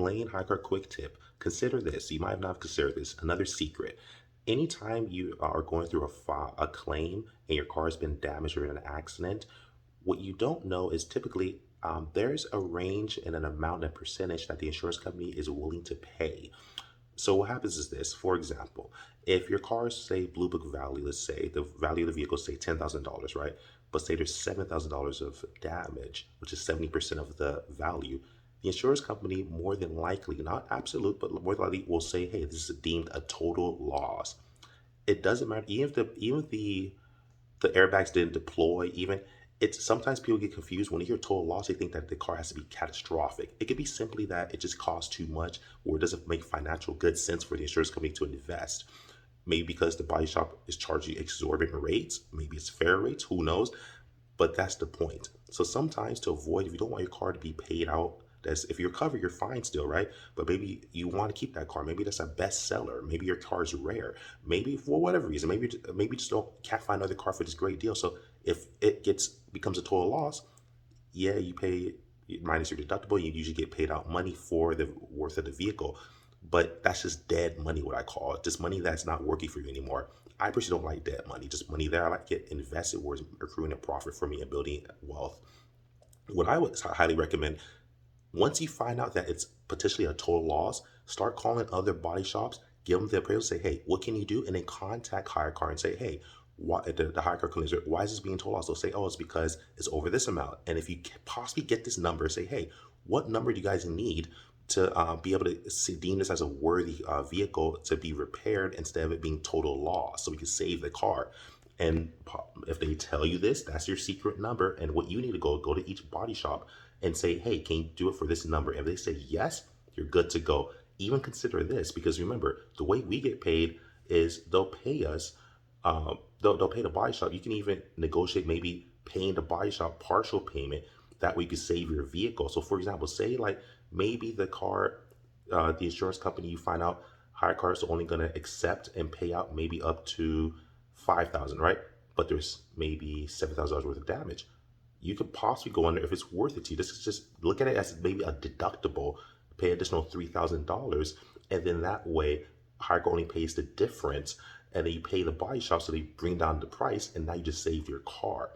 Layn HyreCar quick tip. Consider this. You might not have considered this. Another secret. Anytime you are going through a claim and your car has been damaged or in an accident, what you don't know is typically there's a range and an amount and percentage that the insurance company is willing to pay. So what happens is this, for example, if your car is, say, Blue Book value, let's say the value of the vehicle is, say, $10,000, right? But say there's $7,000 of damage, which is 70% of the value. The insurance company more than likely, not absolute, but more than likely will say, hey, this is deemed a total loss. It doesn't matter, even if the airbags didn't deploy, even it's sometimes people get confused when they hear total loss. They think that the car has to be catastrophic. It could be simply that it just costs too much, or it doesn't make financial good sense for the insurance company to invest. Maybe because the body shop is charging exorbitant rates. Maybe it's fair rates. Who knows? But that's the point. So sometimes to avoid, if you don't want your car to be paid out, that's if you're covered, you're fine still, right? But maybe you want to keep that car. Maybe that's a bestseller. Maybe your car is rare. Maybe for whatever reason, maybe you just can't find another car for this great deal. So if it becomes a total loss, yeah, you pay minus your deductible. You usually get paid out money for the worth of the vehicle, but that's just dead money, what I call it. Just money that's not working for you anymore. I personally don't like dead money. Just money that I like to get invested, where it's accruing a profit for me and building wealth. What I would highly recommend, once you find out that it's potentially a total loss, start calling other body shops, give them the appraisal, say, hey, what can you do? And then contact HyreCar and say, hey, why the HyreCar collision, why is this being told loss? They'll say, oh, it's because it's over this amount. And if you possibly get this number, say, hey, what number do you guys need to be able to deem this as a worthy vehicle to be repaired instead of it being total loss, so we can save the car. And if they tell you this, that's your secret number. And what you need to go to each body shop and say, hey, can you do it for this number? If they say yes, you're good to go. Even consider this, because remember, the way we get paid is they'll pay us, they'll pay the body shop. You can even negotiate maybe paying the body shop partial payment. That way you can save your vehicle. So for example, say like maybe the car, the insurance company, you find out HyreCar is only going to accept and pay out maybe up to 5,000, right? But there's maybe $7,000 worth of damage. You could possibly go under if it's worth it to you. This is just look at it as maybe a deductible, pay additional $3,000, and then that way HyreCar only pays the difference, and then you pay the body shop so they bring down the price, and now you just save your car.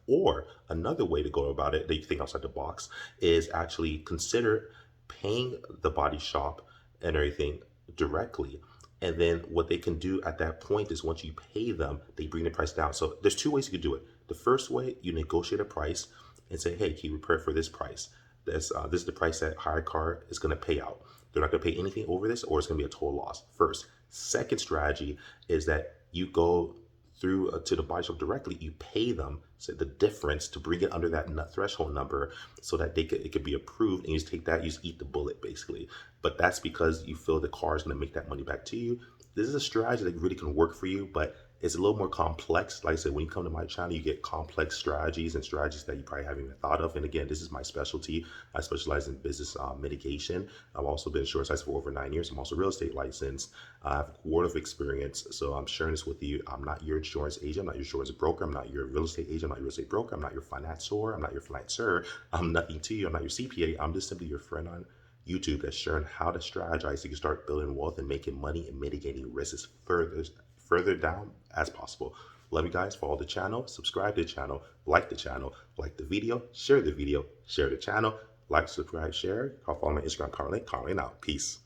Or another way to go about it that you think outside the box is actually consider paying the body shop and everything directly. And then what they can do at that point is once you pay them, they bring the price down. So there's two ways you can do it. The first way, you negotiate a price and say, hey, can you repair for this price? This is the price that HyreCar is going to pay out. They're not going to pay anything over this, or it's going to be a total loss. First. Second strategy is that you go through to the body shop directly. You pay them so the difference to bring it under that threshold number, so that it could be approved, and you just take that, you just eat the bullet basically. But that's because you feel the car is going to make that money back to you. This is a strategy that really can work for you, but it's a little more complex. Like I said, when you come to my channel, you get complex strategies and strategies that you probably haven't even thought of. And again, this is my specialty. I specialize in business mitigation. I've also been insurance licensed for over 9 years. I'm also real estate licensed. I have a world of experience. So I'm sharing this with you. I'm not your insurance agent. I'm not your insurance broker. I'm not your real estate agent. I'm not your real estate broker. I'm not your financier. I'm not your financer. I'm nothing to you. I'm not your CPA. I'm just simply your friend on YouTube that's sharing how to strategize so you can start building wealth and making money and mitigating risks further down as possible. Love you guys. Follow the channel, subscribe to the channel, like the video, share the channel, like, subscribe, share. Follow my Instagram, Conrad, Conrad out. Peace.